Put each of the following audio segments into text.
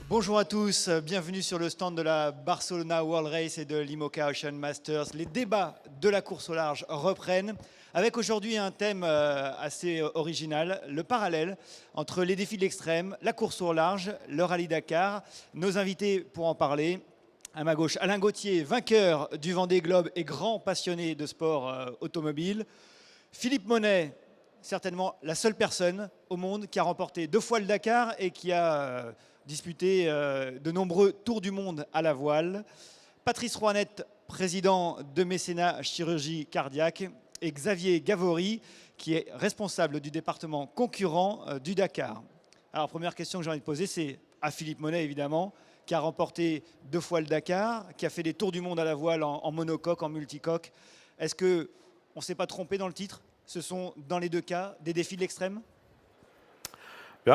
Bonjour à tous, bienvenue sur le stand de la Barcelona World Race et de l'IMOCA Ocean Masters. Les débats de la course au large reprennent avec aujourd'hui un thème assez original, le parallèle entre les défis de l'extrême, la course au large, le rallye Dakar. Nos invités pour en parler, à ma gauche, Alain Gauthier, vainqueur du Vendée Globe et grand passionné de sport automobile. Philippe Monet, certainement la seule personne au monde qui a remporté 2 fois le Dakar et qui a disputé de nombreux tours du monde à la voile. Patrice Rouanette, président de Mécénat Chirurgie Cardiaque. Et Xavier Gavory, qui est responsable du département concurrent du Dakar. Alors, première question que j'ai envie de poser, c'est à Philippe Monet, évidemment, qui a remporté 2 fois le Dakar, qui a fait des tours du monde à la voile en monocoque, en multicoque. Est-ce qu'on ne s'est pas trompé dans le titre? Ce sont, dans les deux cas, des défis de l'extrême?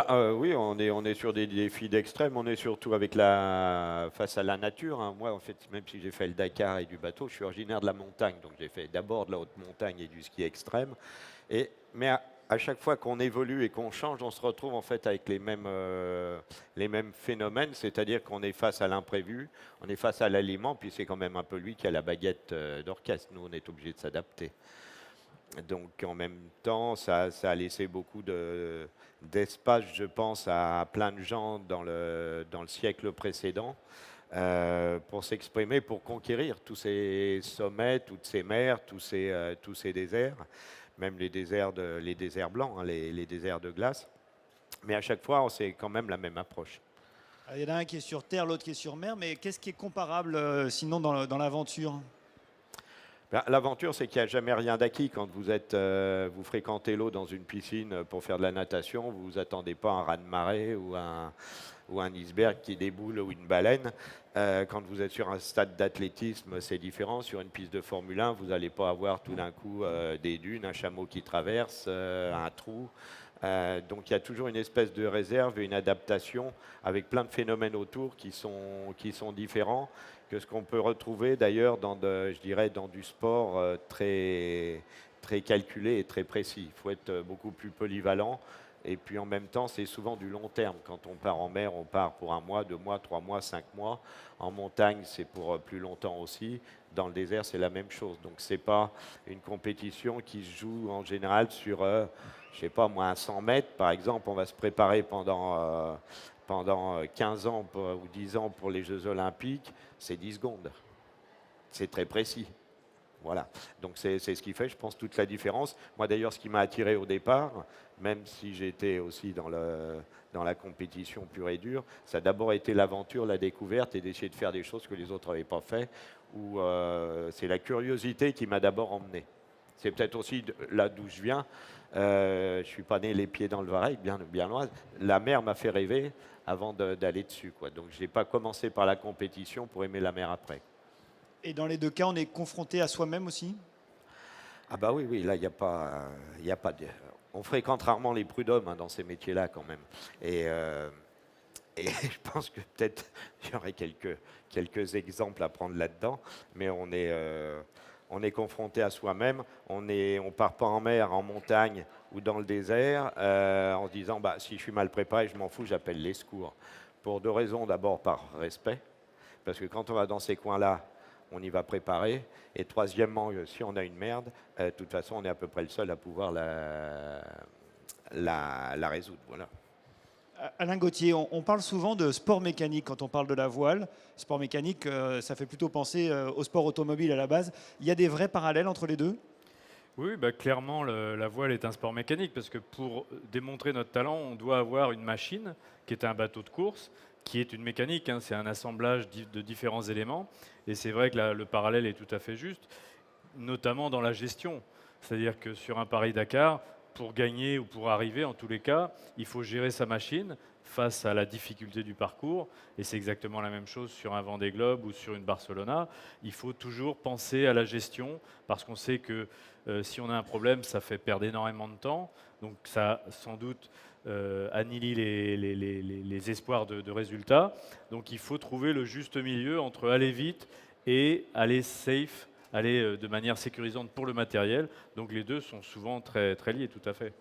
Oui, on est sur des défis d'extrême, on est surtout face à la nature, hein. Moi, en fait, même si j'ai fait le Dakar et du bateau, je suis originaire de la montagne, donc j'ai fait d'abord de la haute montagne et du ski extrême. Mais à chaque fois qu'on évolue et qu'on change, on se retrouve en fait avec les mêmes phénomènes, c'est-à-dire qu'on est face à l'imprévu, on est face à l'aliment, puis c'est quand même un peu lui qui a la baguette d'orchestre. Nous, on est obligé de s'adapter. Donc en même temps, ça a laissé beaucoup d'espace, je pense, à plein de gens dans le siècle précédent pour s'exprimer, pour conquérir tous ces sommets, toutes ces mers, tous ces déserts, même les déserts blancs, hein, les déserts de glace. Mais à chaque fois, c'est quand même la même approche. Il y en a un qui est sur terre, l'autre qui est sur mer, mais qu'est-ce qui est comparable sinon dans l'aventure? Ben, l'aventure, c'est qu'il n'y a jamais rien d'acquis. Quand vous fréquentez l'eau dans une piscine pour faire de la natation, vous vous attendez pas à un raz-de-marée ou un iceberg qui déboule ou une baleine. Quand vous êtes sur un stade d'athlétisme, c'est différent. Sur une piste de Formule 1, vous n'allez pas avoir tout d'un coup des dunes, un chameau qui traverse, un trou. Donc il y a toujours une espèce de réserve et une adaptation avec plein de phénomènes autour qui sont différents que ce qu'on peut retrouver d'ailleurs je dirais, dans du sport très calculé et très précis. Il faut être beaucoup plus polyvalent. Et puis en même temps, c'est souvent du long terme. Quand on part en mer, on part pour 1 mois, 2 mois, 3 mois, 5 mois. En montagne, c'est pour plus longtemps aussi. Dans le désert, c'est la même chose. Donc ce n'est pas une compétition qui se joue en général sur, je sais pas moi, un 100 mètres. Par exemple, on va se préparer pendant 15 ans ou 10 ans pour les Jeux Olympiques. C'est 10 secondes. C'est très précis. Voilà. Donc c'est ce qui fait, je pense, toute la différence. Moi d'ailleurs, ce qui m'a attiré au départ, même si j'étais aussi dans la compétition pure et dure, ça a d'abord été l'aventure, la découverte et d'essayer de faire des choses que les autres n'avaient pas fait. C'est la curiosité qui m'a d'abord emmené. C'est peut-être aussi là d'où je viens. Je ne suis pas né les pieds dans le Vareille, bien loin. La mer m'a fait rêver avant d'aller dessus, quoi. Donc je n'ai pas commencé par la compétition pour aimer la mer après. Et dans les deux cas, on est confronté à soi-même aussi? Ah bah oui, oui, là, il y a pas de... On fréquente rarement les prud'hommes hein, dans ces métiers-là quand même. Et je pense que peut-être il y aurait quelques exemples à prendre là-dedans, mais on est confronté à soi-même. On part pas en mer, en montagne ou dans le désert en se disant bah, si je suis mal préparé, je m'en fous, j'appelle les secours. Pour 2 raisons. D'abord par respect, parce que quand on va dans ces coins-là, on y va préparer. Et troisièmement, si on a une merde, de toute façon, on est à peu près le seul à pouvoir la résoudre. Voilà. Alain Gauthier, on parle souvent de sport mécanique quand on parle de la voile. Sport mécanique, ça fait plutôt penser au sport automobile à la base. Il y a des vrais parallèles entre les deux? Oui, bah, clairement, la voile est un sport mécanique parce que pour démontrer notre talent, on doit avoir une machine qui est un bateau de course, qui est une mécanique, hein, c'est un assemblage de différents éléments. Et c'est vrai que le parallèle est tout à fait juste, notamment dans la gestion. C'est-à-dire que sur un Paris-Dakar, pour gagner ou pour arriver, en tous les cas, il faut gérer sa machine face à la difficulté du parcours. Et c'est exactement la même chose sur un Vendée Globe ou sur une Barcelona. Il faut toujours penser à la gestion parce qu'on sait que si on a un problème, ça fait perdre énormément de temps. Donc ça, sans doute, annihilie les espoirs de résultats. Donc il faut trouver le juste milieu entre aller vite et aller safe, aller de manière sécurisante pour le matériel. Donc les deux sont souvent très, très liés, tout à fait.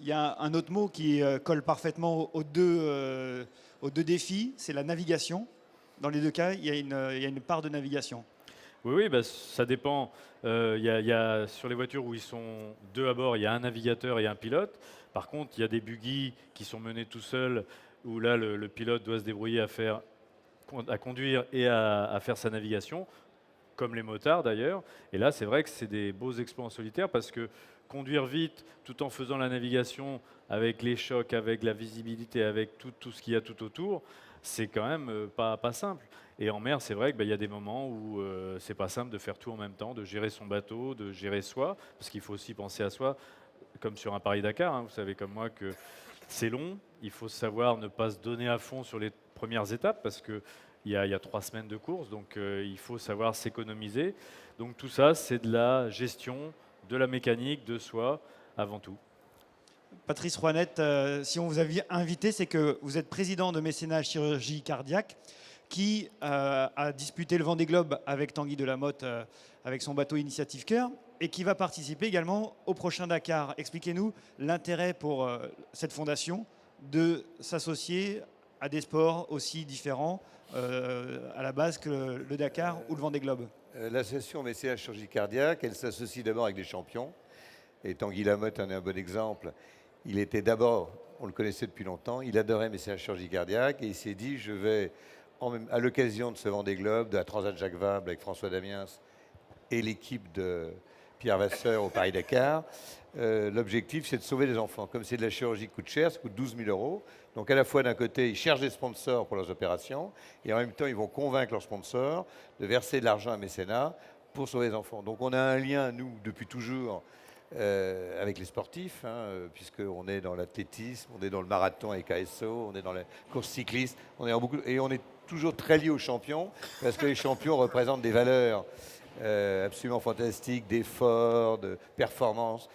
Il y a un autre mot qui colle parfaitement aux deux défis, c'est la navigation. Dans les deux cas, il y a une part de navigation. Oui, oui, bah, ça dépend. Sur les voitures où ils sont deux à bord, il y a un navigateur et un pilote. Par contre, il y a des buggy qui sont menés tout seuls, où là, le pilote doit se débrouiller à conduire et à faire sa navigation, comme les motards d'ailleurs. Et là, c'est vrai que c'est des beaux exploits en solitaire parce que conduire vite tout en faisant la navigation avec les chocs, avec la visibilité, avec tout ce qu'il y a tout autour, c'est quand même pas simple. Et en mer, c'est vrai qu'il y a des moments où c'est pas simple de faire tout en même temps, de gérer son bateau, de gérer soi, parce qu'il faut aussi penser à soi, comme sur un Paris-Dakar. Hein, vous savez comme moi que c'est long, il faut savoir ne pas se donner à fond sur les premières étapes, parce que il y a 3 semaines de course, donc il faut savoir s'économiser. Donc tout ça, c'est de la gestion, de la mécanique, de soi, avant tout. Patrice Rouanette, si on vous a invité, c'est que vous êtes président de Mécénat Chirurgie Cardiaque, qui a disputé le Vendée Globe avec Tanguy Delamotte, avec son bateau Initiative Cœur, et qui va participer également au prochain Dakar. Expliquez-nous l'intérêt pour cette fondation de s'associer à des sports aussi différents à la base que le Dakar ou le Vendée Globe. L'association Mécénat Chirurgie Cardiaque, elle s'associe d'abord avec des champions. Et Tanguy Lamotte en est un bon exemple. Il était d'abord, on le connaissait depuis longtemps, il adorait Mécénat Chirurgie Cardiaque et il s'est dit, je vais, à l'occasion de ce Vendée Globe, de la Transat Jacques Vabre avec François Damiens et l'équipe de Pierre Vasseur au Paris-Dakar, l'objectif c'est de sauver les enfants. Comme c'est de la chirurgie qui coûte cher, ça coûte 12 000 euros. Donc à la fois d'un côté, ils cherchent des sponsors pour leurs opérations et en même temps, ils vont convaincre leurs sponsors de verser de l'argent à Mécénat pour sauver les enfants. Donc on a un lien, nous, depuis toujours, avec les sportifs, hein, puisqu'on est dans l'athlétisme, on est dans le marathon avec ASO, on est dans la course cycliste, et on est toujours très liés aux champions, parce que les champions représentent des valeurs absolument fantastiques, d'effort, de performance.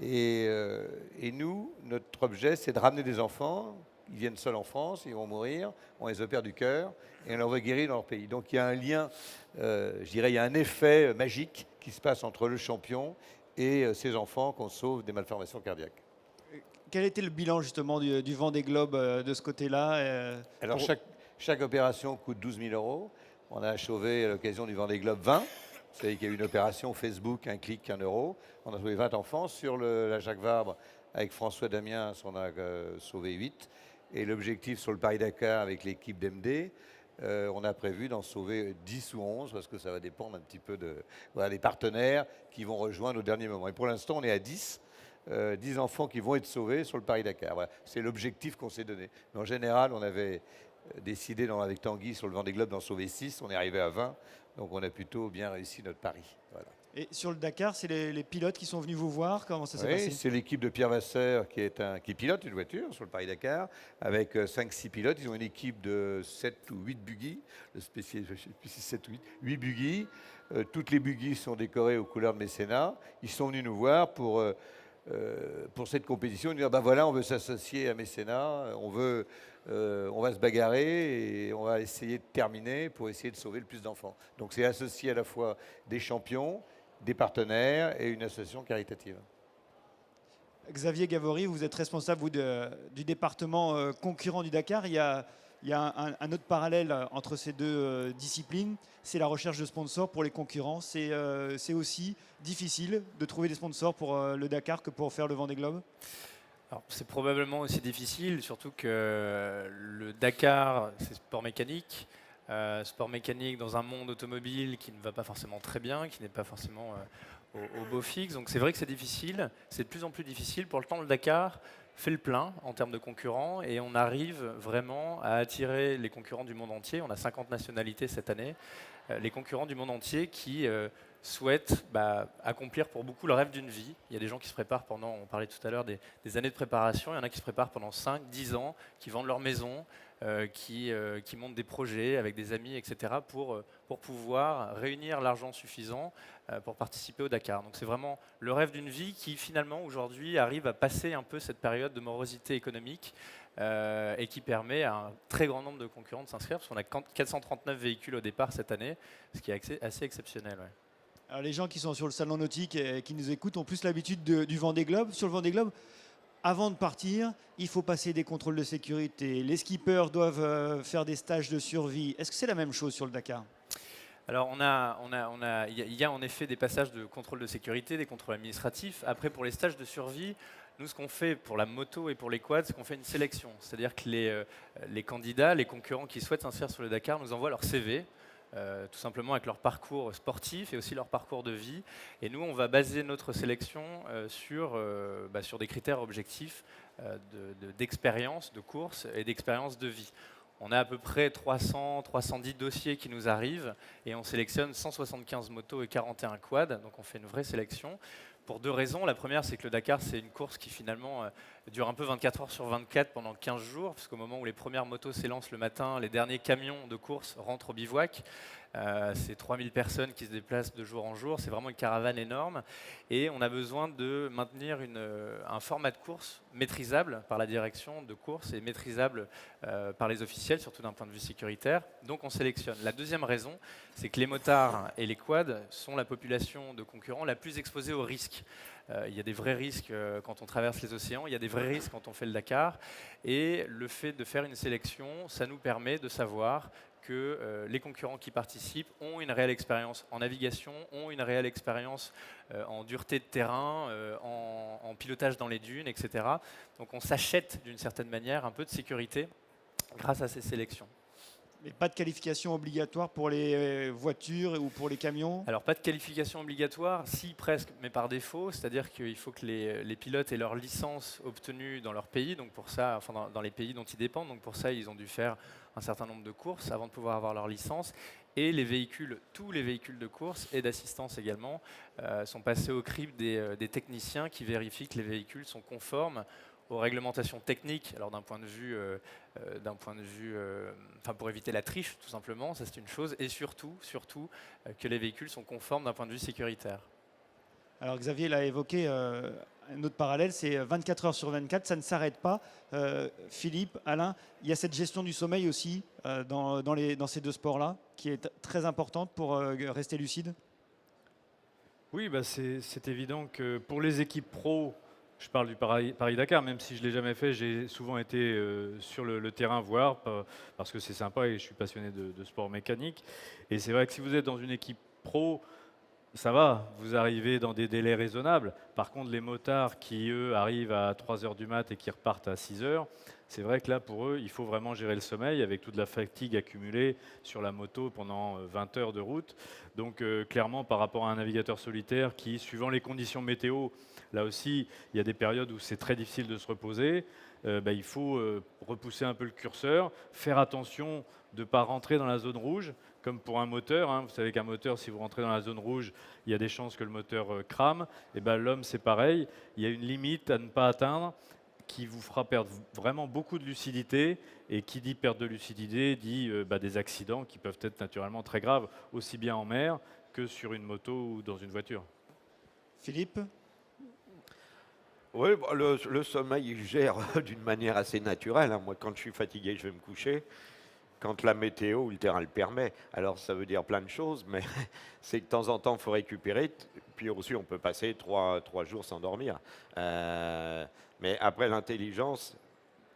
Et nous, notre objet, c'est de ramener des enfants. Ils viennent seuls en France, ils vont mourir, on les opère du cœur et on leur va guérir dans leur pays. Donc il y a un lien, je dirais, il y a un effet magique qui se passe entre le champion et ces enfants qu'on sauve des malformations cardiaques. Quel était le bilan justement du Vendée Globe de ce côté-là Alors chaque opération coûte 12 000 euros. On a sauvé à l'occasion du Vendée Globe 20. Vous savez qu'il y a eu une opération Facebook, un clic, 1 euro. On a sauvé 20 enfants. Sur la Jacques Vabre, avec François Damiens, on a sauvé 8. Et l'objectif sur le Paris-Dakar avec l'équipe d'MD, on a prévu d'en sauver 10 ou 11, parce que ça va dépendre un petit peu des partenaires qui vont rejoindre au dernier moment. Et pour l'instant, on est à 10. 10 enfants qui vont être sauvés sur le Paris-Dakar. Voilà. C'est l'objectif qu'on s'est donné. Mais en général, on avait décidé avec Tanguy sur le Vendée Globe d'en sauver 6. On est arrivé à 20. Donc on a plutôt bien réussi notre pari. Voilà. Et sur le Dakar, c'est les pilotes qui sont venus vous voir? Comment ça s'est Oui, passé? c'est l'équipe de Pierre Vasseur qui pilote une voiture sur le Paris-Dakar avec 5-6 pilotes. Ils ont une équipe de 7 ou 8 buggy, le spécial, je ne sais plus si c'est 7 ou 8 buggy. Toutes les buggy sont décorées aux couleurs de Mécénat. Ils sont venus nous voir pour cette compétition. Ils nous disent, voilà, on veut s'associer à Mécénat, on va se bagarrer et on va essayer de terminer pour essayer de sauver le plus d'enfants. Donc c'est associé à la fois des champions, des partenaires et une association caritative. Xavier Gavory, vous êtes responsable du département concurrent du Dakar. Il y a un autre parallèle entre ces deux disciplines, c'est la recherche de sponsors pour les concurrents. C'est aussi difficile de trouver des sponsors pour le Dakar que pour faire le Vendée Globe? Alors, c'est probablement aussi difficile, surtout que le Dakar, c'est sport mécanique. Sport mécanique dans un monde automobile qui ne va pas forcément très bien, qui n'est pas forcément au beau fixe. Donc c'est vrai que c'est difficile, c'est de plus en plus difficile. Pour le temps, le Dakar fait le plein en termes de concurrents et on arrive vraiment à attirer les concurrents du monde entier. On a 50 nationalités cette année. Les concurrents du monde entier qui souhaitent accomplir pour beaucoup le rêve d'une vie. Il y a des gens qui se préparent pendant, on parlait tout à l'heure des années de préparation, il y en a qui se préparent pendant 5-10 ans, qui vendent leur maison, qui montent des projets avec des amis, etc. pour pouvoir réunir l'argent suffisant pour participer au Dakar. Donc c'est vraiment le rêve d'une vie qui finalement aujourd'hui arrive à passer un peu cette période de morosité économique et qui permet à un très grand nombre de concurrents de s'inscrire, parce qu'on a 439 véhicules au départ cette année, ce qui est assez exceptionnel. Ouais. Alors les gens qui sont sur le salon nautique et qui nous écoutent ont plus l'habitude du Vendée Globe. Sur le Vendée Globe, avant de partir, il faut passer des contrôles de sécurité. Les skippers doivent faire des stages de survie. Est-ce que c'est la même chose sur le Dakar? Alors, il y a en effet des passages de contrôle de sécurité, des contrôles administratifs. Après, pour les stages de survie, nous, ce qu'on fait pour la moto et pour les quads, c'est qu'on fait une sélection. C'est-à-dire que les candidats, les concurrents qui souhaitent s'inscrire sur le Dakar nous envoient leur CV, tout simplement avec leur parcours sportif et aussi leur parcours de vie. Et nous, on va baser notre sélection sur des critères objectifs d'expérience, de course et d'expérience de vie. On a à peu près 310 dossiers qui nous arrivent et on sélectionne 175 motos et 41 quads. Donc on fait une vraie sélection pour 2 raisons. La première, c'est que le Dakar, c'est une course qui finalement dure un peu 24 heures sur 24 pendant 15 jours, parce qu'au moment où les premières motos s'élancent le matin, les derniers camions de course rentrent au bivouac. C'est 3000 personnes qui se déplacent de jour en jour. C'est vraiment une caravane énorme. Et on a besoin de maintenir un format de course maîtrisable par la direction de course et maîtrisable par les officiels, surtout d'un point de vue sécuritaire. Donc on sélectionne. La deuxième raison, c'est que les motards et les quads sont la population de concurrents la plus exposée aux risques. Il y a des vrais risques quand on traverse les océans, il y a des vrais risques quand on fait le Dakar. Et le fait de faire une sélection, ça nous permet de savoir que les concurrents qui participent ont une réelle expérience en navigation, ont une réelle expérience en dureté de terrain, en pilotage dans les dunes, etc. Donc on s'achète d'une certaine manière un peu de sécurité grâce à ces sélections. Mais pas de qualification obligatoire pour les voitures ou pour les camions? Alors pas de qualification obligatoire, si presque, mais par défaut, c'est-à-dire qu'il faut que les pilotes aient leur licence obtenue dans leur pays, donc pour ça, enfin dans les pays dont ils dépendent, donc pour ça ils ont dû faire un certain nombre de courses avant de pouvoir avoir leur licence. Et les véhicules, tous les véhicules de course et d'assistance également, sont passés au crible des techniciens qui vérifient que les véhicules sont conformes aux réglementations techniques. Alors d'un point de vue, pour éviter la triche tout simplement, ça c'est une chose, et surtout que les véhicules sont conformes d'un point de vue sécuritaire. Alors Xavier l'a évoqué, un autre parallèle, c'est 24 heures sur 24, ça ne s'arrête pas. Philippe, Alain, il y a cette gestion du sommeil aussi dans ces 2 sports-là, qui est très importante pour rester lucide. Oui, c'est évident que pour les équipes pro, je parle du Paris-Dakar, même si je ne l'ai jamais fait, j'ai souvent été sur le terrain voir, parce que c'est sympa et je suis passionné de sport mécanique. Et c'est vrai que si vous êtes dans une équipe pro, ça va, vous arrivez dans des délais raisonnables. Par contre, les motards qui, eux, arrivent à 3 heures du mat et qui repartent à 6 heures, c'est vrai que là, pour eux, il faut vraiment gérer le sommeil avec toute la fatigue accumulée sur la moto pendant 20 heures de route. Donc, clairement, par rapport à un navigateur solitaire qui, suivant les conditions météo, là aussi, il y a des périodes où c'est très difficile de se reposer. Il faut repousser un peu le curseur, faire attention de ne pas rentrer dans la zone rouge, comme pour un moteur. Vous savez qu'un moteur, si vous rentrez dans la zone rouge, il y a des chances que le moteur crame. Et l'homme, c'est pareil. Il y a une limite à ne pas atteindre qui vous fera perdre vraiment beaucoup de lucidité. Et qui dit perte de lucidité dit des accidents qui peuvent être naturellement très graves, aussi bien en mer que sur une moto ou dans une voiture. Philippe? Oui, le sommeil, il gère d'une manière assez naturelle. Moi, quand je suis fatigué, je vais me coucher. Quand la météo ou le terrain le permet. Alors, ça veut dire plein de choses, mais c'est que de temps en temps, il faut récupérer. Puis aussi, on peut passer 3 jours sans dormir. Mais après, l'intelligence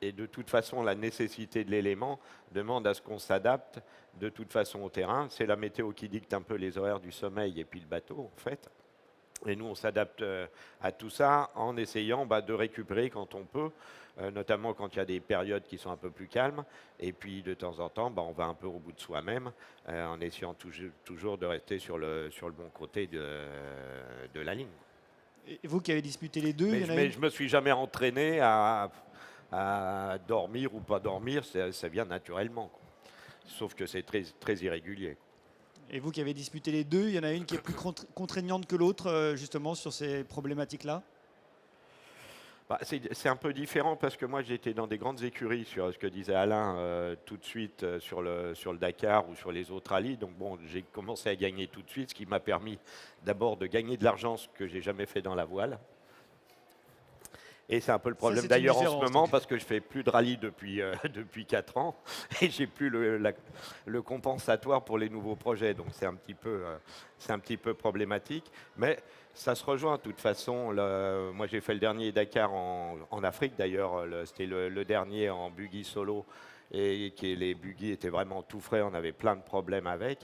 et de toute façon, la nécessité de l'élément demande à ce qu'on s'adapte de toute façon au terrain. C'est la météo qui dicte un peu les horaires du sommeil et puis le bateau, en fait. Et nous, on s'adapte à tout ça en essayant de récupérer quand on peut, notamment quand il y a des périodes qui sont un peu plus calmes. Et puis, de temps en temps, on va un peu au bout de soi-même, en essayant toujours de rester sur le bon côté de la ligne. Et vous qui avez disputé les deux, Mais je ne me suis jamais entraîné à dormir ou pas dormir, ça vient naturellement, quoi. Sauf que c'est très, très irrégulier. Et vous qui avez disputé les deux, il y en a une qui est plus contraignante que l'autre, justement, sur ces problématiques-là? C'est un peu différent parce que moi j'étais dans des grandes écuries sur ce que disait Alain tout de suite sur le Dakar ou sur les autres rallyes. Donc j'ai commencé à gagner tout de suite, ce qui m'a permis d'abord de gagner de l'argent, ce que j'ai jamais fait dans la voile. Et c'est un peu le Ça, problème c'est une d'ailleurs en ce différence, moment donc. parce que je fais plus de rallye depuis, depuis 4 ans et j'ai plus le compensatoire pour les nouveaux projets. Donc c'est un petit peu problématique. Mais ça se rejoint de toute façon. Moi j'ai fait le dernier Dakar en Afrique d'ailleurs. C'était le dernier en buggy solo et les buggy étaient vraiment tout frais. On avait plein de problèmes avec.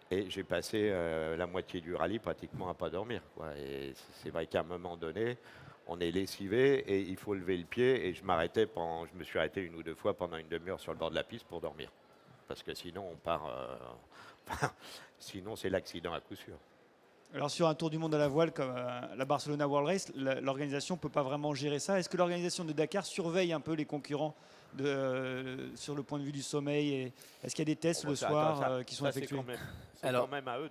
Et j'ai passé la moitié du rallye pratiquement à pas dormir, quoi. Et c'est vrai qu'à un moment donné, on est lessivé et il faut lever le pied. Et je me suis arrêté une ou deux fois pendant une demi-heure sur le bord de la piste pour dormir. Parce que sinon, on part. Sinon, c'est l'accident à coup sûr. Alors sur un tour du monde à la voile comme la Barcelona World Race, l'organisation ne peut pas vraiment gérer ça. Est-ce que l'organisation de Dakar surveille un peu les concurrents sur le point de vue du sommeil et est-ce qu'il y a des tests Bon, le ça, soir attends, qui sont ça, effectués? C'est Alors- quand même à eux,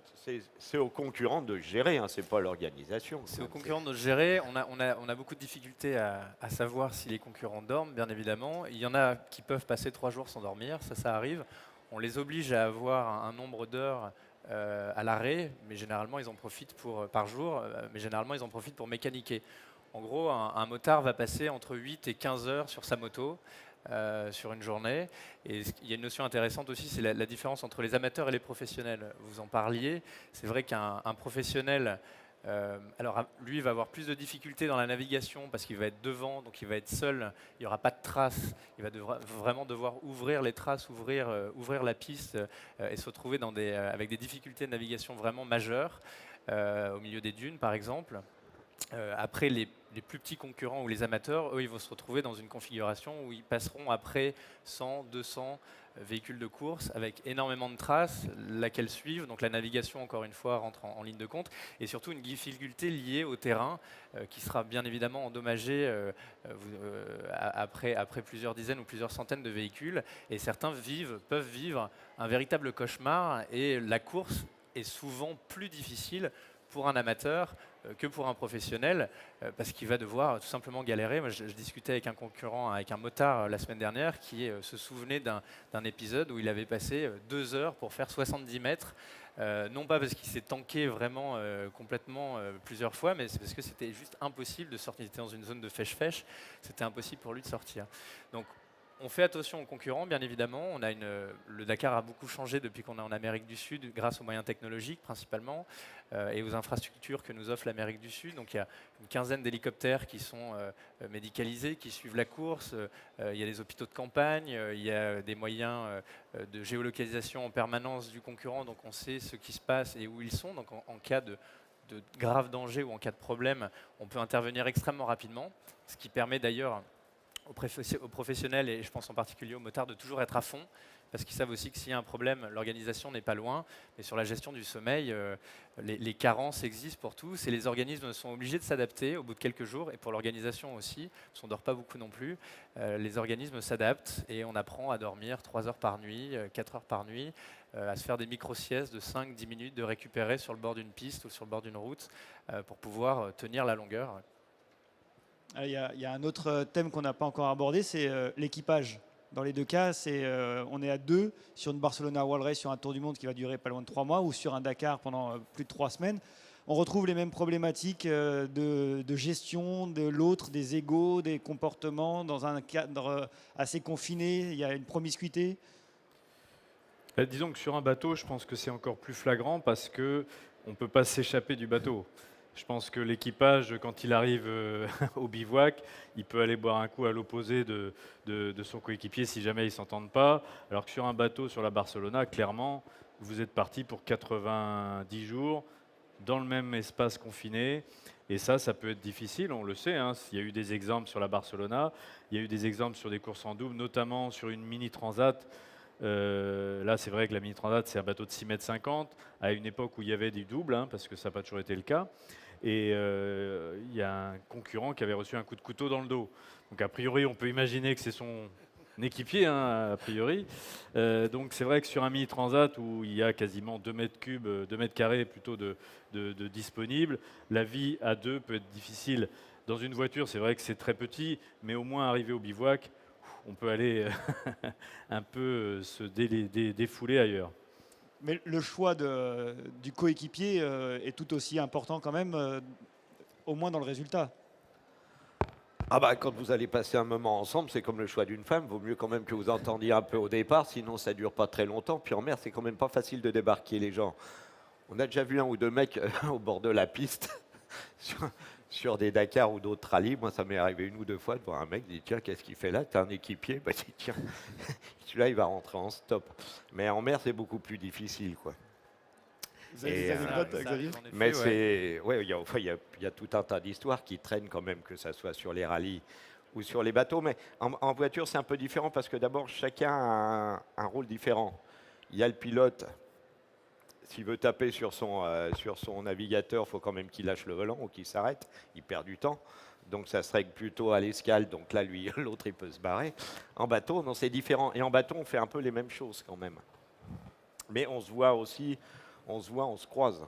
c'est aux concurrents de gérer, hein, c'est pas l'organisation. C'est aux concurrents de gérer. On a beaucoup de difficultés à savoir si les concurrents dorment, bien évidemment. Il y en a qui peuvent passer 3 jours sans dormir, ça arrive. On les oblige à avoir un nombre d'heures à l'arrêt, mais généralement ils en profitent par jour, mais généralement ils en profitent pour mécaniquer. En gros, un motard va passer entre 8 et 15 heures sur sa moto. Sur une journée. Et il y a une notion intéressante aussi, c'est la différence entre les amateurs et les professionnels. Vous en parliez, c'est vrai qu'un professionnel, alors lui, il va avoir plus de difficultés dans la navigation parce qu'il va être devant, donc il va être seul, il n'y aura pas de traces, il va vraiment devoir ouvrir les traces, ouvrir la piste et se retrouver avec des difficultés de navigation vraiment majeures, au milieu des dunes par exemple. Après, les plus petits concurrents ou les amateurs, eux, ils vont se retrouver dans une configuration où ils passeront après 100, 200 véhicules de course avec énormément de traces, laquelle suivent. Donc la navigation, encore une fois, rentre en ligne de compte. Et surtout une difficulté liée au terrain qui sera bien évidemment endommagé après plusieurs dizaines ou plusieurs centaines de véhicules. Et certains peuvent vivre un véritable cauchemar. Et la course est souvent plus difficile pour un amateur que pour un professionnel, parce qu'il va devoir tout simplement galérer. Moi, je discutais avec un concurrent, avec un motard la semaine dernière, qui se souvenait d'un épisode où il avait passé 2 heures pour faire 70 mètres, non pas parce qu'il s'est tanké vraiment complètement plusieurs fois, mais c'est parce que c'était juste impossible de sortir. Il était dans une zone de fèche-fèche, c'était impossible pour lui de sortir. Donc, on fait attention aux concurrents, bien évidemment. Le Dakar a beaucoup changé depuis qu'on est en Amérique du Sud, grâce aux moyens technologiques principalement, et aux infrastructures que nous offre l'Amérique du Sud. Donc il y a une quinzaine d'hélicoptères qui sont médicalisés, qui suivent la course. Il y a des hôpitaux de campagne, il y a des moyens de géolocalisation en permanence du concurrent, donc on sait ce qui se passe et où ils sont. Donc en cas de grave danger ou en cas de problème, on peut intervenir extrêmement rapidement, ce qui permet d'ailleurs aux professionnels, et je pense en particulier aux motards, de toujours être à fond, parce qu'ils savent aussi que s'il y a un problème, l'organisation n'est pas loin. Mais sur la gestion du sommeil, les carences existent pour tous, et les organismes sont obligés de s'adapter au bout de quelques jours, et pour l'organisation aussi, parce qu'on ne dort pas beaucoup non plus, les organismes s'adaptent, et on apprend à dormir 3 heures par nuit, 4 heures par nuit, à se faire des micro-siestes de 5-10 minutes, de récupérer sur le bord d'une piste ou sur le bord d'une route, pour pouvoir tenir la longueur. Il y a un autre thème qu'on n'a pas encore abordé, c'est l'équipage. Dans les deux cas, on est à 2 sur une Barcelona World Race, sur un tour du monde qui va durer pas loin de 3 mois, ou sur un Dakar pendant plus de 3 semaines. On retrouve les mêmes problématiques de gestion de l'autre, des égos, des comportements, dans un cadre assez confiné. Il y a une promiscuité. Disons que sur un bateau, je pense que c'est encore plus flagrant parce qu'on ne peut pas s'échapper du bateau. Je pense que l'équipage, quand il arrive au bivouac, il peut aller boire un coup à l'opposé de son coéquipier si jamais ils ne s'entendent pas. Alors que sur un bateau, sur la Barcelona, clairement, vous êtes parti pour 90 jours dans le même espace confiné. Et ça peut être difficile, on le sait. Hein. Il y a eu des exemples sur la Barcelona, il y a eu des exemples sur des courses en double, notamment sur une mini transat. Là, c'est vrai que la mini transat, c'est un bateau de 6,50 m, à une époque où il y avait du double, hein, parce que ça n'a pas toujours été le cas. Et il y a un concurrent qui avait reçu un coup de couteau dans le dos. Donc a priori, on peut imaginer que c'est son équipier, hein, a priori. Donc c'est vrai que sur un mini transat où il y a quasiment 2 mètres cubes, 2 mètres carrés plutôt de disponibles, la vie à 2 peut être difficile. Dans une voiture, c'est vrai que c'est très petit, mais au moins arrivé au bivouac, on peut aller un peu se défouler ailleurs. Mais le choix du coéquipier est tout aussi important quand même, au moins dans le résultat. Ah bah, quand vous allez passer un moment ensemble, c'est comme le choix d'une femme. Vaut mieux quand même que vous entendiez un peu au départ, sinon ça dure pas très longtemps. Puis en mer, c'est quand même pas facile de débarquer les gens. On a déjà vu un ou deux mecs au bord de la piste sur, sur des Dakar ou d'autres rallyes. Moi, ça m'est arrivé une ou deux fois de voir un mec dire tiens, qu'est-ce qu'il fait là? T'es un équipier? Bah, dit, tiens, celui-là, il va rentrer en stop. Mais en mer, c'est beaucoup plus difficile, quoi. Vous avez Et, des anecdotes, Ça Xavier? arrive, en effet, Mais ouais. c'est, ouais, il y a tout un tas d'histoires qui traînent quand même, que ça soit sur les rallyes ou sur les bateaux. Mais en voiture, c'est un peu différent parce que d'abord, chacun a un rôle différent. Il y a le pilote. S'il veut taper sur son navigateur, il faut quand même qu'il lâche le volant ou qu'il s'arrête. Il perd du temps. Donc ça se règle plutôt à l'escale. Donc là, lui, l'autre, il peut se barrer. En bateau, non, c'est différent. Et en bateau, on fait un peu les mêmes choses quand même. Mais on se voit aussi, on se croise.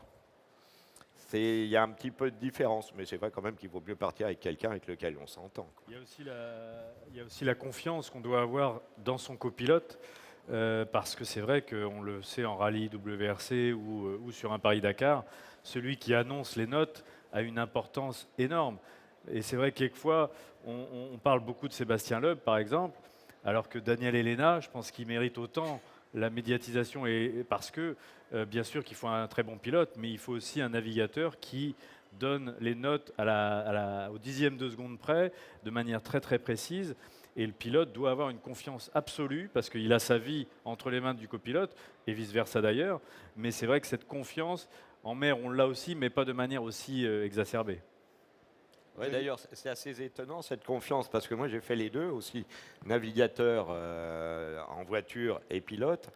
Il y a un petit peu de différence, mais c'est vrai quand même qu'il vaut mieux partir avec quelqu'un avec lequel on s'entend, quoi. Il y a aussi la confiance qu'on doit avoir dans son copilote, parce que c'est vrai qu'on le sait en rallye WRC ou sur un Paris-Dakar, celui qui annonce les notes a une importance énorme. Et c'est vrai que quelquefois, on parle beaucoup de Sébastien Loeb, par exemple, alors que Daniel Elena, je pense qu'il mérite autant la médiatisation, parce que, bien sûr qu'il faut un très bon pilote, mais il faut aussi un navigateur qui donne les notes au dixième de seconde près, de manière très très précise. Et le pilote doit avoir une confiance absolue, parce qu'il a sa vie entre les mains du copilote, et vice-versa d'ailleurs. Mais c'est vrai que cette confiance, en mer, on l'a aussi, mais pas de manière aussi exacerbée. Ouais, d'ailleurs, c'est assez étonnant cette confiance, parce que moi j'ai fait les deux aussi, navigateur en voiture et pilote.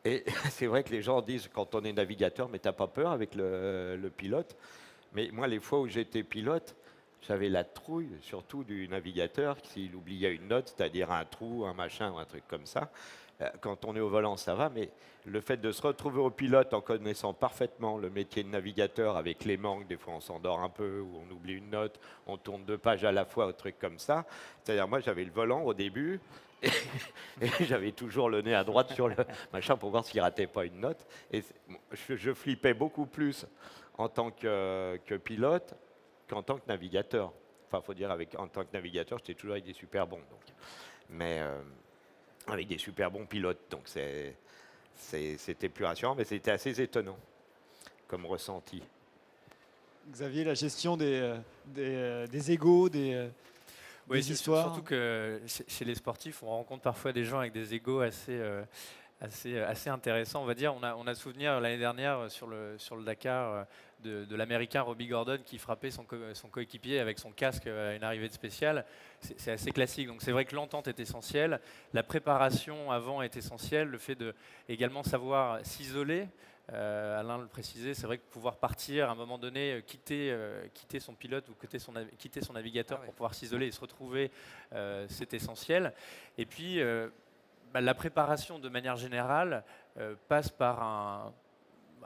Et c'est vrai que les gens disent quand on est navigateur, mais t'as pas peur avec le pilote. Mais moi, les fois où j'étais pilote, j'avais la trouille, surtout du navigateur, s'il oubliait une note, c'est-à-dire un trou, un machin ou un truc comme ça. Quand on est au volant, ça va, mais le fait de se retrouver au pilote en connaissant parfaitement le métier de navigateur avec les manques, des fois on s'endort un peu ou on oublie une note, on tourne 2 pages à la fois, un truc comme ça. C'est-à-dire moi j'avais le volant au début et, et j'avais toujours le nez à droite sur le machin pour voir s'il ratait pas une note. Et je flippais beaucoup plus en tant que pilote qu'en tant que navigateur. Enfin, faut dire en tant que navigateur, j'étais toujours avec des super bons. Donc. Mais avec des super bons pilotes. Donc c'était plus rassurant, mais c'était assez étonnant comme ressenti. Xavier, la gestion des égos, Oui, des histoires. surtout que chez les sportifs, on rencontre parfois des gens avec des égos assez intéressants, on va dire. On a souvenir l'année dernière sur le Dakar de l'Américain Robbie Gordon qui frappait son coéquipier avec son casque à une arrivée de spéciale. C'est assez classique. Donc c'est vrai que l'entente est essentielle, la préparation avant est essentielle, le fait de également savoir s'isoler. Alain le précisait, c'est vrai que pouvoir partir à un moment donné, quitter son pilote ou quitter son navigateur pour pouvoir s'isoler et se retrouver, c'est essentiel. Et puis, la préparation de manière générale passe par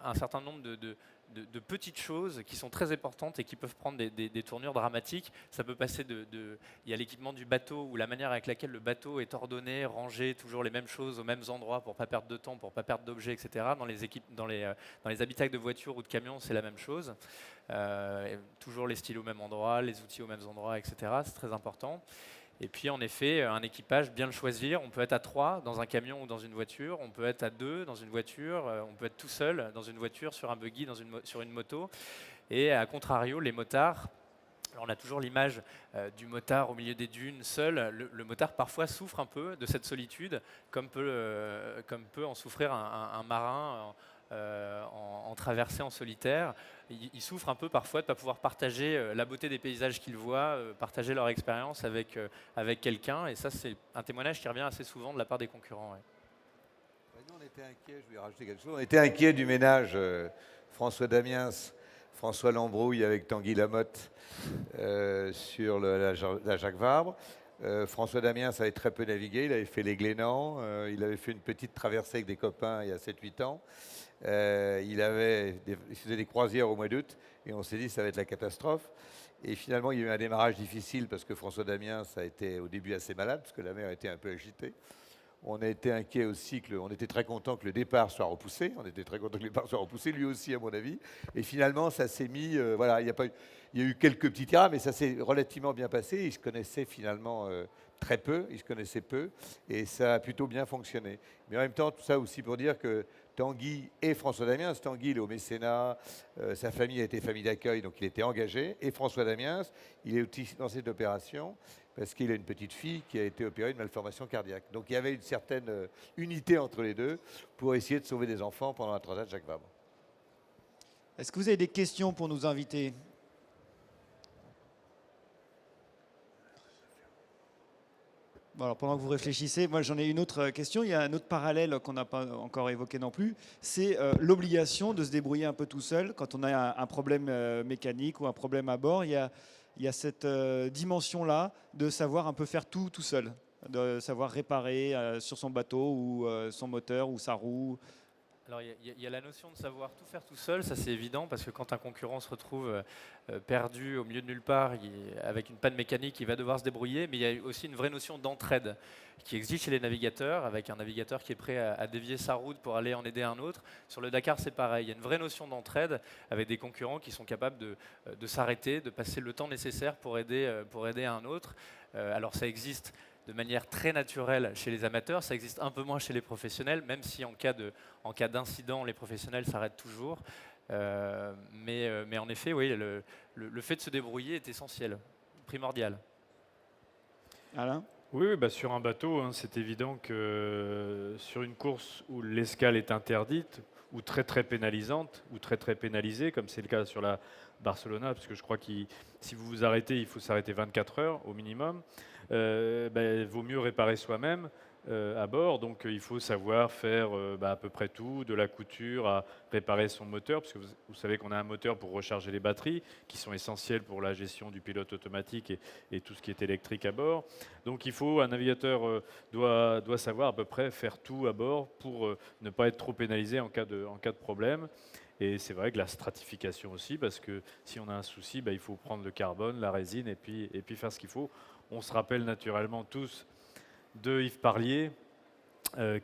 un certain nombre de petites choses qui sont très importantes et qui peuvent prendre des tournures dramatiques. Ça peut passer il y a l'équipement du bateau ou la manière avec laquelle le bateau est ordonné, rangé, toujours les mêmes choses aux mêmes endroits pour ne pas perdre de temps, pour ne pas perdre d'objets, etc. Dans les habitacles de voitures ou de camions, c'est la même chose. Toujours les stylos au même endroit, les outils aux mêmes endroits, etc. C'est très important. Et puis en effet, un équipage, bien le choisir. On peut être à 3 dans un camion ou dans une voiture, on peut être à 2 dans une voiture, on peut être tout seul dans une voiture, sur un buggy, sur une moto. Et à contrario, les motards, on a toujours l'image du motard au milieu des dunes, seul. Le motard parfois souffre un peu de cette solitude, comme peut en souffrir un marin en traversée en solitaire. Ils souffrent un peu parfois de ne pas pouvoir partager la beauté des paysages qu'ils voient, partager leur expérience avec quelqu'un. Et ça, c'est un témoignage qui revient assez souvent de la part des concurrents. Ouais. Nous, on était inquiets, je vais rajouter quelque chose. On était inquiets du ménage François Damiens, François Lambrouille avec Tanguy Lamotte sur la Jacques Vabre. François Damiens avait très peu navigué, il avait fait les Glénans, il avait fait une petite traversée avec des copains il y a 7-8 ans. Il faisait des croisières au mois d'août et on s'est dit que ça va être la catastrophe. Et finalement, il y a eu un démarrage difficile parce que François Damiens a été au début assez malade parce que la mer était un peu agitée. On a été inquiet aussi, on était très content que le départ soit repoussé. On était très content que le départ soit repoussé, lui aussi, à mon avis. Et finalement, ça s'est mis. Voilà, il y a eu quelques petits tirs, mais ça s'est relativement bien passé. Ils se connaissaient finalement très peu, ils se connaissaient peu, et ça a plutôt bien fonctionné. Mais en même temps, tout ça aussi pour dire que Tanguy et François Damiens, Tanguy il est au mécénat, sa famille a été famille d'accueil, donc il était engagé, et François Damiens, il est aussi dans cette opération parce qu'il a une petite fille qui a été opérée d'une malformation cardiaque. Donc il y avait une certaine unité entre les deux pour essayer de sauver des enfants pendant la transat Jacques Vabre. Est-ce que vous avez des questions pour nos invités? Bon, alors pendant que vous réfléchissez, moi j'en ai une autre question. Il y a un autre parallèle qu'on n'a pas encore évoqué non plus. C'est l'obligation de se débrouiller un peu tout seul quand on a un problème mécanique ou un problème à bord. Il y a cette dimension-là de savoir un peu faire tout seul, de savoir réparer sur son bateau ou son moteur ou sa roue. Alors, il y a la notion de savoir tout faire tout seul, ça c'est évident, parce que quand un concurrent se retrouve perdu au milieu de nulle part, avec une panne mécanique, il va devoir se débrouiller, mais il y a aussi une vraie notion d'entraide qui existe chez les navigateurs, avec un navigateur qui est prêt à dévier sa route pour aller en aider un autre. Sur le Dakar, c'est pareil, il y a une vraie notion d'entraide avec des concurrents qui sont capables de s'arrêter, de passer le temps nécessaire pour aider un autre. Alors ça existe de manière très naturelle chez les amateurs, ça existe un peu moins chez les professionnels, même si en cas d'incident, les professionnels s'arrêtent toujours. Mais en effet, oui, le fait de se débrouiller est essentiel, primordial. Alain? Oui, bah sur un bateau, hein, c'est évident que sur une course où l'escale est interdite, ou très très pénalisante, ou très très pénalisée, comme c'est le cas sur la Barcelona, parce que je crois que si vous vous arrêtez, il faut s'arrêter 24 heures au minimum, il vaut mieux réparer soi-même à bord. Donc il faut savoir faire à peu près tout, de la couture à réparer son moteur, parce que vous savez qu'on a un moteur pour recharger les batteries, qui sont essentielles pour la gestion du pilote automatique et tout ce qui est électrique à bord. Donc un navigateur doit savoir à peu près faire tout à bord pour ne pas être trop pénalisé en cas de problème. Et c'est vrai que la stratification aussi, parce que si on a un souci, il faut prendre le carbone, la résine, et puis faire ce qu'il faut. On se rappelle naturellement tous de Yves Parlier,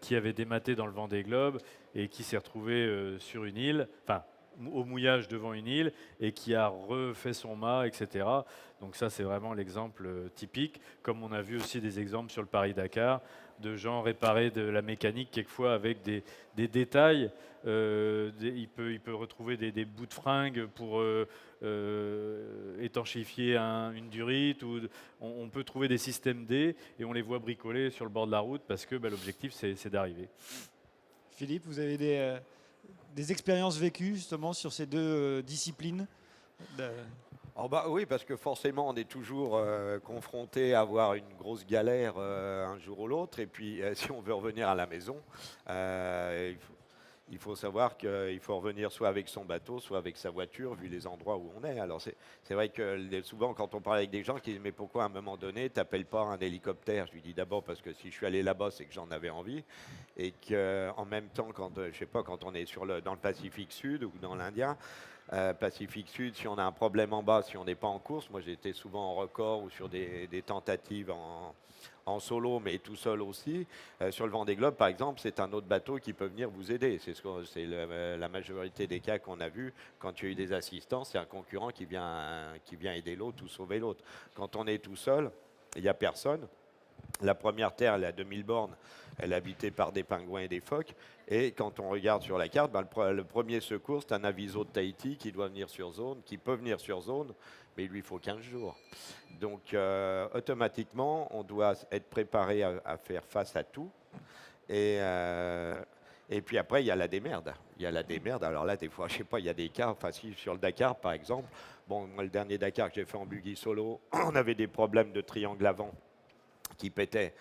qui avait dématé dans le Vendée Globe et qui s'est retrouvé sur une île, enfin au mouillage devant une île, et qui a refait son mât, etc. Donc ça, c'est vraiment l'exemple typique, comme on a vu aussi des exemples sur le Paris-Dakar, de gens réparer de la mécanique quelquefois avec des détails. Il peut retrouver des bouts de fringues pour étanchéifier une durite. On peut trouver des systèmes D et on les voit bricoler sur le bord de la route parce que l'objectif, c'est d'arriver. Philippe, vous avez des expériences vécues justement sur ces deux disciplines Oui, parce que forcément, on est toujours confronté à avoir une grosse galère un jour ou l'autre. Et puis, si on veut revenir à la maison, il faut savoir qu'il faut revenir soit avec son bateau, soit avec sa voiture, vu les endroits où on est. Alors, c'est vrai que souvent, quand on parle avec des gens qui disent « Mais pourquoi à un moment donné, tu n'appelles pas un hélicoptère ?» Je lui dis d'abord parce que si je suis allé là-bas, c'est que j'en avais envie. Et qu'en même temps, quand on est dans le Pacifique Sud ou dans l'Indien, Pacifique Sud, si on a un problème en bas, si on n'est pas en course, moi j'étais souvent en record ou sur des tentatives en solo, mais tout seul aussi. Sur le Vendée Globe, par exemple, c'est un autre bateau qui peut venir vous aider. C'est la majorité des cas qu'on a vus. Quand il y a eu des assistants, c'est un concurrent qui vient aider l'autre ou sauver l'autre. Quand on est tout seul, il n'y a personne. La première terre, elle est à 2000 bornes. Elle est habitée par des pingouins et des phoques. Et quand on regarde sur la carte, le premier secours, c'est un aviso de Tahiti qui peut venir sur zone, mais il lui faut 15 jours. Donc, automatiquement, on doit être préparé à faire face à tout. Et puis après, il y a la démerde. Alors là, des fois, je sais pas, il y a des cas, sur le Dakar, par exemple. Bon, moi, le dernier Dakar que j'ai fait en buggy solo, on avait des problèmes de triangle avant qui pétaient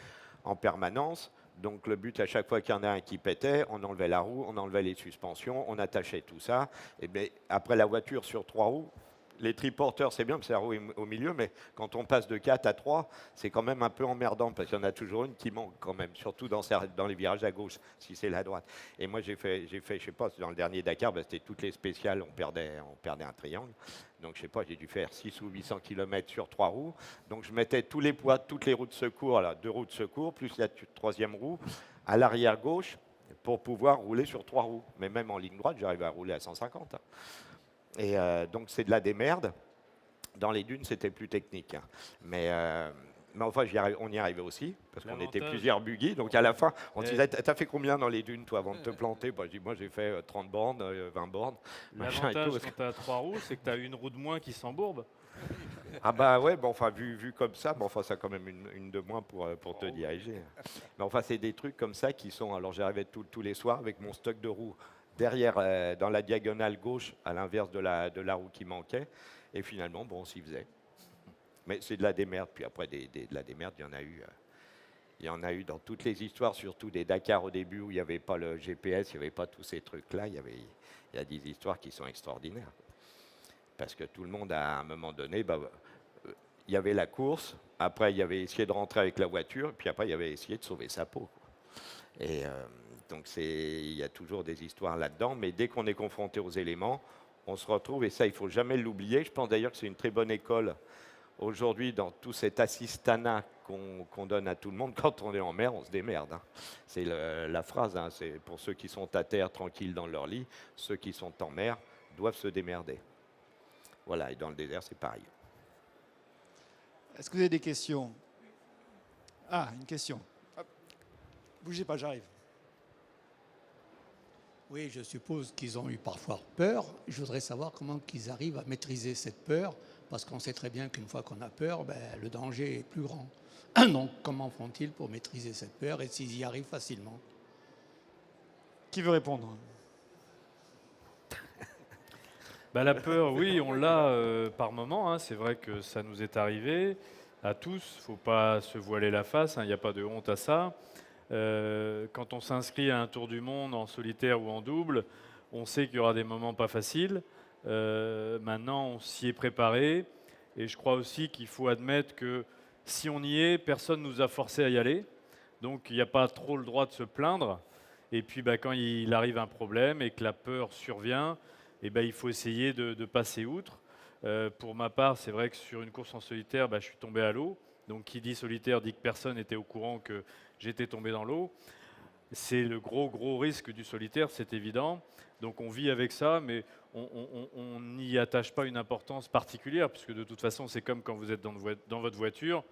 en permanence. Donc le but, à chaque fois qu'il y en a un qui pétait, on enlevait la roue, on enlevait les suspensions, on attachait tout ça. Et bien, après la voiture sur 3 roues, les triporteurs, c'est bien parce que la roue est au milieu, mais quand on passe de 4 à 3, c'est quand même un peu emmerdant parce qu'il y en a toujours une qui manque quand même, surtout dans les virages à gauche, si c'est la droite. Et moi, j'ai fait, je sais pas, dans le dernier Dakar, c'était toutes les spéciales, on perdait un triangle. Donc, je sais pas, j'ai dû faire 6 ou 800 km sur 3 roues. Donc, je mettais tous les poids, toutes les roues de secours, là, 2 roues de secours, plus la troisième roue, à l'arrière gauche, pour pouvoir rouler sur 3 roues. Mais même en ligne droite, j'arrivais à rouler à 150. Hein. Et donc, c'est de la démerde. Dans les dunes, c'était plus technique. Hein. Mais enfin, on y arrivait aussi, parce qu'on était plusieurs buggy. Donc, à la fin, on disait, t'as fait combien dans les dunes, toi, avant de te planter? Bah, je dis, moi, j'ai fait 30 bornes, 20 bornes. L'avantage quand tu as 3 roues, c'est que tu as une roue de moins qui s'embourbe. Ah bah ouais, bon, enfin, vu comme ça, bon, enfin, ça a quand même une de moins pour te diriger. Mais enfin, c'est des trucs comme ça qui sont... Alors, j'arrivais tous les soirs avec mon stock de roues derrière, dans la diagonale gauche, à l'inverse de la roue qui manquait. Et finalement, bon, on s'y faisait. Mais c'est de la démerde. Puis après, de la démerde, il y en a eu. Il y en a eu dans toutes les histoires, surtout des Dakar au début où il n'y avait pas le GPS, il n'y avait pas tous ces trucs-là. Il y a des histoires qui sont extraordinaires. Parce que tout le monde, à un moment donné, il y avait la course. Après, il y avait essayé de rentrer avec la voiture. Puis après, il y avait essayé de sauver sa peau. Quoi. Et donc, il y a toujours des histoires là-dedans. Mais dès qu'on est confronté aux éléments, on se retrouve, et ça, il ne faut jamais l'oublier. Je pense d'ailleurs que c'est une très bonne école aujourd'hui dans tout cet assistanat qu'on donne à tout le monde. Quand on est en mer, on se démerde. Hein. C'est la phrase, hein, c'est pour ceux qui sont à terre, tranquilles dans leur lit, ceux qui sont en mer doivent se démerder. Voilà, et dans le désert, c'est pareil. Est-ce que vous avez des questions? Ah, une question. Hop. Bougez pas, j'arrive. Oui, je suppose qu'ils ont eu parfois peur. Je voudrais savoir comment ils arrivent à maîtriser cette peur, parce qu'on sait très bien qu'une fois qu'on a peur, le danger est plus grand. Donc, comment font-ils pour maîtriser cette peur et s'ils y arrivent facilement? Qui veut répondre? La peur, oui, on l'a par moment. Hein. C'est vrai que ça nous est arrivé à tous. Il ne faut pas se voiler la face. Il n'y a pas de honte à ça. Quand on s'inscrit à un tour du monde en solitaire ou en double, on sait qu'il y aura des moments pas faciles. Maintenant, on s'y est préparé. Et je crois aussi qu'il faut admettre que si on y est, personne ne nous a forcé à y aller. Donc, il n'y a pas trop le droit de se plaindre. Et puis, quand il arrive un problème et que la peur survient, il faut essayer de passer outre. Pour ma part, c'est vrai que sur une course en solitaire, je suis tombé à l'eau. Donc, qui dit solitaire dit que personne n'était au courant que j'étais tombé dans l'eau. C'est le gros risque du solitaire, c'est évident. Donc, on vit avec ça, mais on n'y attache pas une importance particulière, puisque de toute façon, c'est comme quand vous êtes dans votre voiture.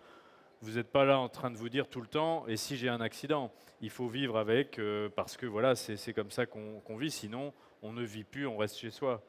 Vous n'êtes pas là en train de vous dire tout le temps « et si j'ai un accident ?» Il faut vivre avec, parce que voilà, c'est comme ça qu'on vit, sinon on ne vit plus, on reste chez soi.